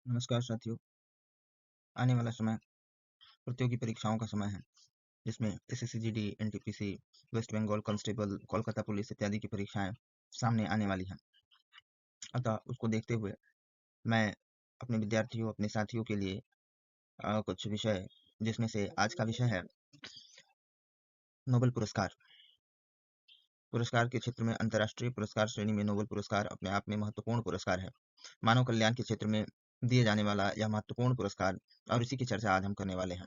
नमस्कार साथियों। आने वाला समय प्रतियोगी परीक्षाओं का समय है, जिसमें SSC GD, NTPC, West Bengal constable, Kolkata police इत्यादि की परीक्षाएं सामने आने वाली हैं। अतः उसको देखते हुए मैं अपने विद्यार्थियों, अपने साथियों के लिए कुछ विषय, जिसमें से आज का विषय है नोबेल पुरस्कार। पुरस्कार के क्षेत्र में अंतर्राष्ट्रीय पुरस्कार श्रेणी में नोबेल पुरस्कार अपने आप में महत्वपूर्ण पुरस्कार है। मानव कल्याण के क्षेत्र में दिए जाने वाला यह महत्वपूर्ण पुरस्कार, और इसी की चर्चा आज हम करने वाले हैं।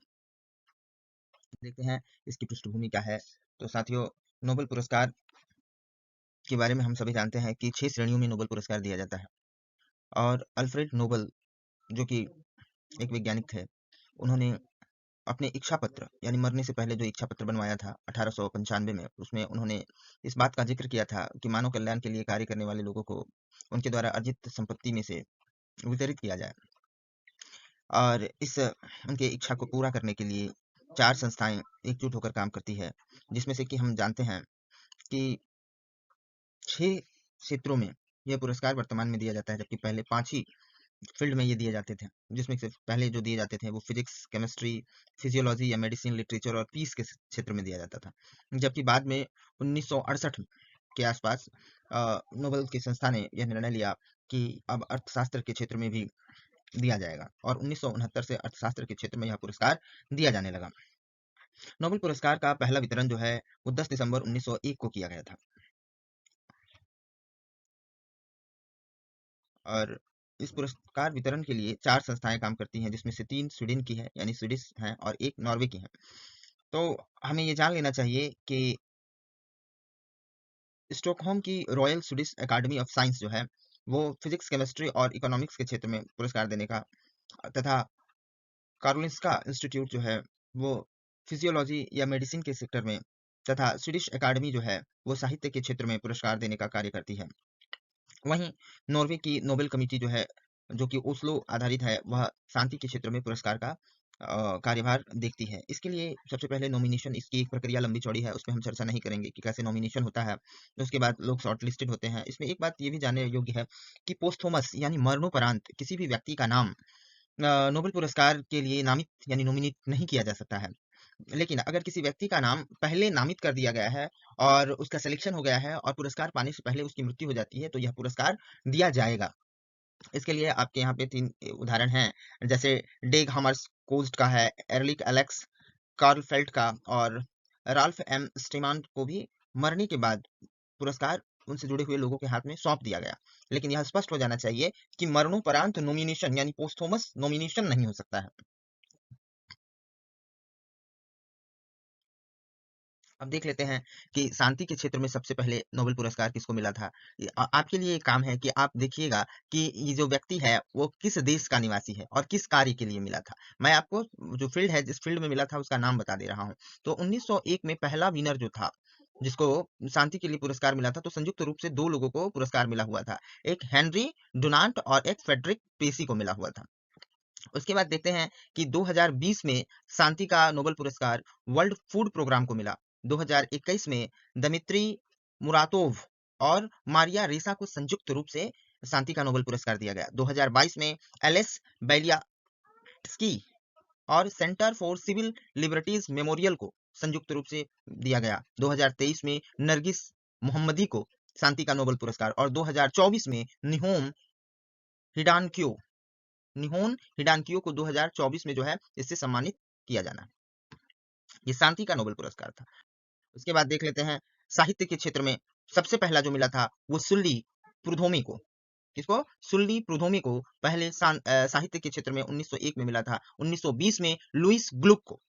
देखते हैं इसकी पृष्ठभूमि क्या है। तो साथियों, नोबेल पुरस्कार के बारे में हम सभी जानते हैं कि 6 श्रेणियों में नोबेल पुरस्कार दिया जाता है। और अल्फ्रेड नोबेल, जो कि एक वैज्ञानिक थे, उन्होंने अपने इच्छा पत्र यानी मरने से पहले जो इच्छा पत्र बनवाया था 1895 में, उसमें उन्होंने इस बात का जिक्र किया था कि मानव कल्याण के लिए कार्य करने वाले लोगों को उनके द्वारा अर्जित संपत्ति में से वितरित किया जाए। और इस उनके इच्छा को पूरा करने के लिए 4 संस्थाएं एकजुट होकर काम करती है, जिसमें से कि हम जानते हैं कि 6 क्षेत्रों में यह पुरस्कार वर्तमान में दिया जाता है, जबकि पहले 5 ही फील्ड में ये दिए जाते थे। जिसमें से पहले जो दिए जाते थे वो फिजिक्स, केमिस्ट्री, फिजियोलॉजी या मेडिसिन, लिटरेचर और पीस के क्षेत्र में दिया जाता था। जबकि बाद में 1968 के आसपास नोबेल की संस्था ने यह निर्णय लिया कि अब अर्थशास्त्र के क्षेत्र में भी दिया जाएगा, और 1969 से अर्थशास्त्र के क्षेत्र में यह पुरस्कार दिया जाने लगा। नोबेल पुरस्कार का पहला वितरण जो है वो 10 दिसंबर 1901 को किया गया था। और इस पुरस्कार वितरण के लिए 4 संस्थाएं काम करती हैं, जिसमें से 3 स्वीडन की है यानी स्वीडिश हैं, और 1 नॉर्वे की है। तो हमें ये जान लेना चाहिए कि स्टॉकहोम की royal Swedish academy of science जो है, वो फिजिक्स, केमिस्ट्री और इकोनॉमिक्स के क्षेत्र में पुरस्कार देने का, तथा कारोलिंस्का इंस्टीट्यूट जो है वो फिजियोलॉजी या मेडिसिन के सेक्टर में, तथा स्वीडिश एकेडमी जो है वो साहित्य के क्षेत्र में पुरस्कार देने का कार्य करती है। वहीं नॉर्वे की नोबेल कमेटी जो है, जो कि ओस्लो आधारित है, वह शांति के क्षेत्र में पुरस्कार का कार्यभार देखती है। इसके लिए सबसे पहले नॉमिनेशन, इसकी एक प्रक्रिया लंबी चौड़ी है, उसमें हम चर्चा नहीं करेंगे कि कैसे नॉमिनेशन होता है। तो उसके बाद लोग शॉर्ट लिस्टेड होते हैं। इसमें एक बात ये भी जानने योग्य है कि पोस्थोमस यानी मरणोपरांत किसी भी व्यक्ति का नाम नोबेल पुरस्कार के लिए नामित यानी नॉमिनेट नहीं किया जा सकता है। लेकिन अगर किसी व्यक्ति का नाम पहले नामित कर दिया गया है और उसका सिलेक्शन हो गया है और पुरस्कार पाने से पहले उसकी मृत्यु हो जाती है, तो यह पुरस्कार दिया जाएगा। इसके लिए आपके यहाँ पे 3 उदाहरण हैं, जैसे डेग हमर्सकोल्ड का है, एर्लिक एलेक्स कार्लफेल्ट का, और राल्फ एम स्टीमान को भी मरने के बाद पुरस्कार उनसे जुड़े हुए लोगों के हाथ में सौंप दिया गया। लेकिन यह स्पष्ट हो जाना चाहिए कि मरणोपरांत नॉमिनेशन यानी पोस्थोमस नॉमिनेशन नहीं हो सकता है। अब देख लेते हैं कि शांति के क्षेत्र में सबसे पहले नोबेल पुरस्कार किसको मिला था। आपके लिए एक काम है कि आप देखिएगा कि ये जो व्यक्ति है वो किस देश का निवासी है और किस कार्य के लिए मिला था। मैं आपको जो फील्ड है, जिस फील्ड में मिला था, उसका नाम बता दे रहा हूँ। तो 1901 में पहला विनर जो था, जिसको शांति के लिए पुरस्कार मिला था, तो संयुक्त रूप से 2 लोगों को पुरस्कार मिला हुआ था। एक हेनरी डुनांट और एक फ्रेडरिक पेसी को मिला हुआ था। उसके बाद देखते हैं कि 2020 में शांति का नोबेल पुरस्कार वर्ल्ड फूड प्रोग्राम को मिला। 2021 में दमित्री मुरातोव और मारिया रेसा को संयुक्त रूप से शांति का नोबेल पुरस्कार दिया गया। 2022 में एलेस बेलियास्की और Center for Civil Liberties Memorial को संयुक्त रूप से दिया गया। 2023 में नरगिस मोहम्मदी को शांति का नोबेल पुरस्कार, और 2024 में हिडानक्यो निहोन हिडानकियो को 2024 में जो है इससे सम्मानित किया जाना है। ये शांति का नोबेल पुरस्कार था। उसके बाद देख लेते हैं साहित्य के क्षेत्र में सबसे पहला जो मिला था वो सुल्ली प्रुधोमी को। किसको? सुल्ली प्रुधोमी को पहले साहित्य के क्षेत्र में 1901 में मिला था। 1920 में लुइस ग्लुक को।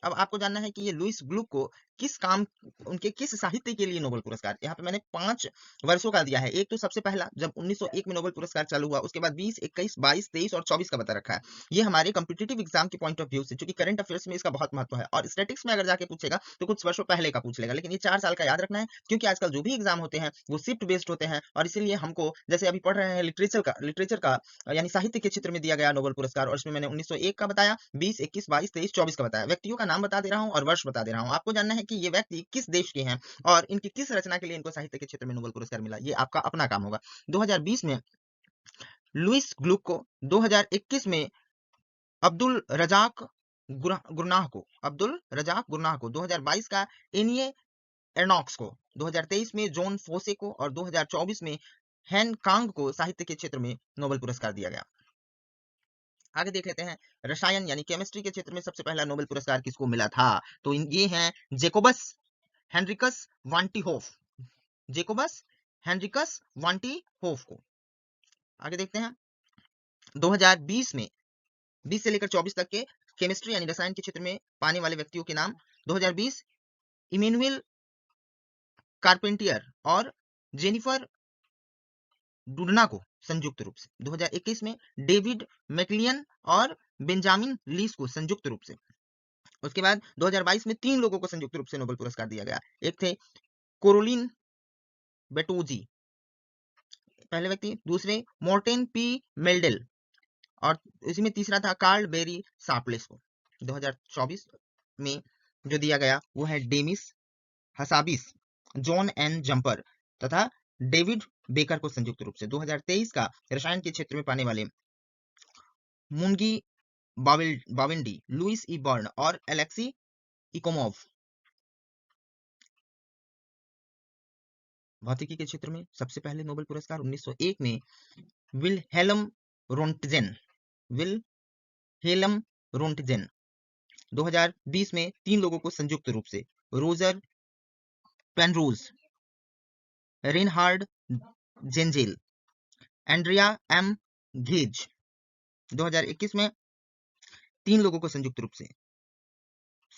अब आपको जानना है कि ये लुइस ग्लुक को किस काम, उनके किस साहित्य के लिए नोबेल पुरस्कार, यहाँ पे मैंने 5 वर्षों का दिया है। एक तो सबसे पहला जब 1901 में नोबेल पुरस्कार चालू हुआ, उसके बाद 20, 21, 22, 23 और 24 का बता रखा है। ये हमारे कॉम्पिटिटिव एग्जाम के पॉइंट ऑफ व्यू से, क्योंकि करंट अफेयर्स में इसका बहुत महत्व है, और स्टैटिक्स में अगर जाके पूछेगा तो कुछ वर्षों पहले का पूछ लेगा, लेकिन ये 4 साल का याद रखना है, क्योंकि आजकल जो भी एग्जाम होते हैं वो शिफ्ट बेस्ड होते हैं। और इसीलिए हमको, जैसे अभी पढ़ रहे हैं लिटरेचर का यानी साहित्य के क्षेत्र में दिया गया नोबेल पुरस्कार, और इसमें मैंने 1901 का बताया, 20, 21, 22, 23, 24 का बताया। व्यक्तियों का नाम बता दे रहा हूँ और वर्ष बता दे रहा हूँ। आपको जानना है कि ये व्यक्ति किस देश के हैं और इनकी किस रचना के लिए इनको साहित्य के क्षेत्र में नोबेल पुरस्कार मिला। ये आपका अपना काम होगा। 2020 में लुइस ग्लुक को, 2021 में अब्दुल रजाक गुरनाह को, 2022 का एनिए एर्नॉक्स को, 2023 में जॉन फोसे को और 2024 में हैन कांग को साहित्य के क्षेत्र में नोबेल पुरस्कार दिया गया। आगे देख लेते हैं, रसायन यानी केमिस्ट्री के क्षेत्र में सबसे पहला नोबेल पुरस्कार किसको मिला था? तो ये हैं जेकोबस हेनरिकस वांटीहोफ, जेकोबस हेनरिकस वांटीहोफ को। आगे देखते हैं, 2020 में 20 से लेकर 24 तक के केमिस्ट्री यानी रसायन के क्षेत्र में पाने वाले व्यक्तियों के नाम। 2020 इमेनुअल कार्पेंटियर और जेनिफर डुडना को संयुक्त रूप से, 2021 में डेविड मैकलियन और बेंजामिन लीस को संयुक्त रूप से। उसके बाद 2022 में 3 लोगों को संयुक्त रूप से नोबेल पुरस्कार दिया गया। एक थे कोरोलिन बेटोजी, पहले व्यक्ति, दूसरे मोर्टेन पी मेल्डेल और इसी में तीसरा था कार्ल बेरी शार्पलेस को। 2024 में जो दिया गया वो है Demis Hassabis, John N Jumper तथा डेविड बेकर को संयुक्त रूप से। 2023 का रसायन के क्षेत्र में पाने वाले मुंगी बाविंडी, लुइस ई बर्न और एलेक्सी इकोमोव। भौतिकी के क्षेत्र में सबसे पहले नोबेल पुरस्कार 1901 में विल्हेल्म रोंटजेन। 2020 में 3 लोगों को संयुक्त रूप से, Roger Penrose, Reinhard Genzel, Andrea M Ghez. 2021 में 3 लोगों को संयुक्त रूप से,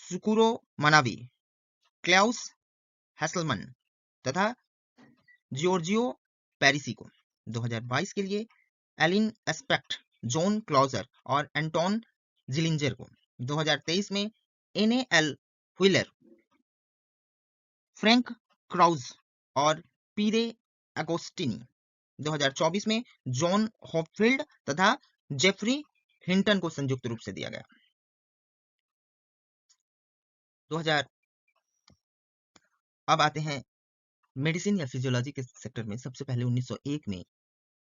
सुकुरो मनावी, क्लाउस हैसलमन तथा जियोर्जियो पेरिसी को। 2022 के लिए एलिन एस्पेक्ट, जॉन क्लॉजर और एंटोन जिलिंजर को। 2023 में एनएएल व्हीलर, फ्रैंक क्राउज और पीरे एगोस्टिनी। 2024 में जॉन हॉपफील्ड तथा जेफरी हिंटन को संयुक्त रूप से दिया गया। 2000 अब आते हैं मेडिसिन या फिजियोलॉजी के सेक्टर में। सबसे पहले 1901 में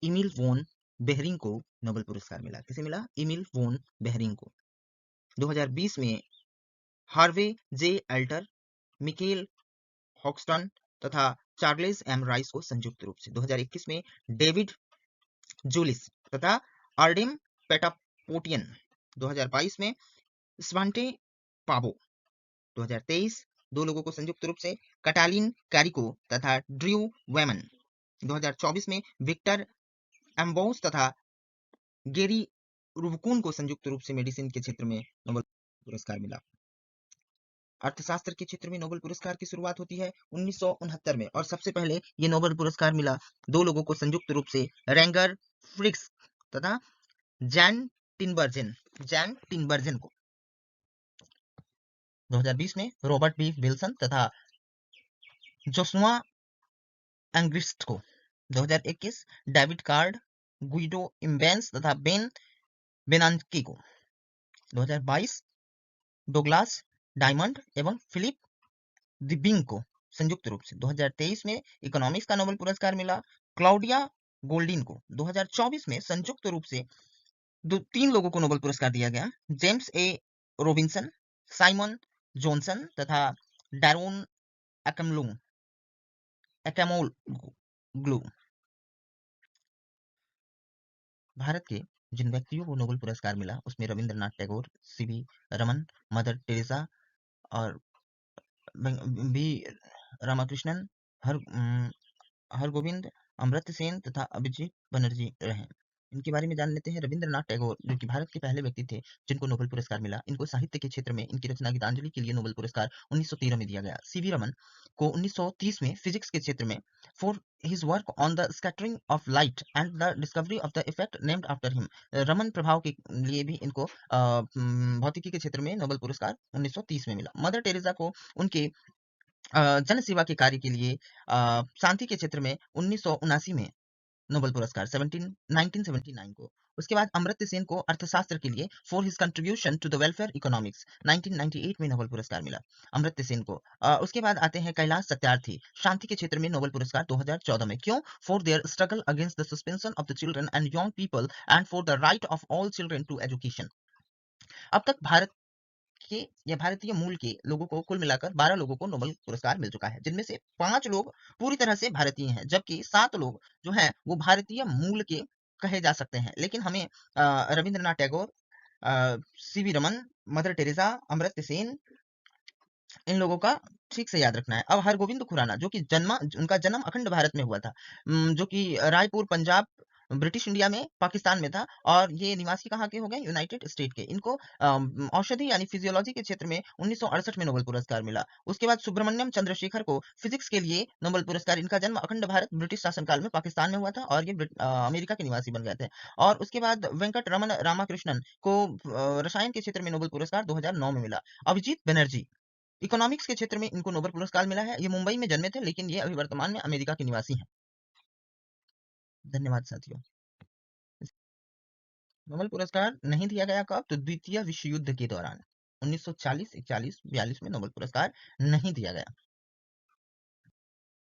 इमिल वोन बेहरिंग को नोबेल पुरस्कार मिला। किसे मिला? इमिल वोन बेहरिंग को। 2020 में हार्वे जे अल्टर, मिकेल हॉक्स्टन तथा चार्ल्स एम राइस को संयुक्त रूप से। 2021 में डेविड जूलिस तथा आर्डेम पेटापोटियन। 2022 में स्वांटे पाबो। 2023 2 लोगों को संयुक्त रूप से, कटालिन कैरिको तथा ड्रू वेमन। 2024 में विक्टर एम्बोस तथा गेरी रुबकुन को संयुक्त रूप से मेडिसिन के क्षेत्र में नोबेल पुरस्कार मिला। अर्थशास्त्र के क्षेत्र में नोबेल पुरस्कार की शुरुआत होती है 1969 में और सबसे पहले ये नोबेल पुरस्कार मिला 2 लोगों को संयुक्त रूप से, रेंगर फ्रिक्स तथा जैन टिनबर्जन को। 2020 में रॉबर्ट बी विल्सन तथा जोशुआ एंग्रिस्ट को। 2021 डेविड कार्ड, गुइडो इम्बेंस तथा बेन बेनांकी को। 2022 डोगलास डायमंड एवं फिलिप दिबिंग को संयुक्त रूप से। 2023 में इकोनॉमिक्स का नोबेल पुरस्कार मिला क्लाउडिया गोल्डिन को। 2024 में संयुक्त रूप से 3 लोगों को नोबेल पुरस्कार दिया गया, जेम्स ए रोबिन्सन, साइमन जॉनसन तथा डैरोन एकेमोग्लू। भारत के जिन व्यक्तियों को नोबेल पुरस्कार मिला उसमें Rabindranath Tagore, CV Raman, Mother Teresa और बी रामाकृष्णन, हरगोविंद, अमर्त्य सेन तथा अभिजीत बनर्जी रहे। इनके बारे में जान लेते हैं। रविंद्रनाथ टैगोर जो कि भारत के पहले व्यक्ति थे जिनको नोबेल पुरस्कार मिला, इनको साहित्य के क्षेत्र में इनकी रचना गीतांजलि के लिए नोबेल पुरस्कार 1913 में दिया गया। सीवी रमन को 1930 में फिजिक्स के क्षेत्र में for his work on the scattering of light and the discovery of the effect named after him, Raman प्रभाव के लिए भी इनको भौतिकी के क्षेत्र में नोबेल पुरस्कार 1930 में मिला। मदर टेरेसा को उनके जन सेवा के कार्य के लिए शांति के क्षेत्र में 1979 में नोबेल पुरस्कार 1979 को। उसके बाद अमर्त्य सेन को अर्थशास्त्र के लिए for his contribution to the welfare economics 1998 में नोबेल पुरस्कार मिला अमर्त्य सेन को। उसके बाद आते हैं कैलाश सत्यार्थी, शांति के क्षेत्र में नोबेल पुरस्कार 2014 में। क्यों? For their struggle against the suspension of the children and young people and for the right of all children to education. अब तक भारत के या भारतीय मूल के लोगों को कुल मिलाकर 12 लोगों को नोबेल पुरस्कार मिल चुका है, जिनमें से 5 लोग पूरी तरह से भारतीय हैं, जबकि 7 लोग जो हैं वो भारतीय मूल के कहे जा सकते हैं। लेकिन हमें Rabindranath Tagore, CV Raman, Mother Teresa, Amartya Sen, इन लोगों का ठीक से याद रखना है। अब हरगोविंद खुराना, जो कि उनका जन्म अखंड भारत में हुआ था, जो कि रायपुर पंजाब ब्रिटिश इंडिया में पाकिस्तान में था, और ये निवासी कहाँ के हो गए? यूनाइटेड स्टेट के। इनको औषधि यानी फिजियोलॉजी के क्षेत्र में 1968 में नोबेल पुरस्कार मिला। उसके बाद सुब्रमण्यम चंद्रशेखर को फिजिक्स के लिए नोबेल पुरस्कार, इनका जन्म अखंड भारत ब्रिटिश शासनकाल में पाकिस्तान में हुआ था और ये अमेरिका के निवासी बन गए थे। और उसके बाद वेंकट रमन रामाकृष्णन को रसायन के क्षेत्र में नोबेल पुरस्कार 2009 में मिला। अभिजीत बनर्जी, इकोनॉमिक्स के क्षेत्र में इनको नोबेल पुरस्कार मिला है। ये मुंबई में जन्मे थे, लेकिन ये अभी वर्तमान में अमेरिका के निवासी हैं। धन्यवाद साथियों। नोबेल पुरस्कार नहीं दिया गया कब? तो द्वितीय विश्व युद्ध के दौरान 1940, 41, 42 में नोबेल पुरस्कार नहीं दिया गया।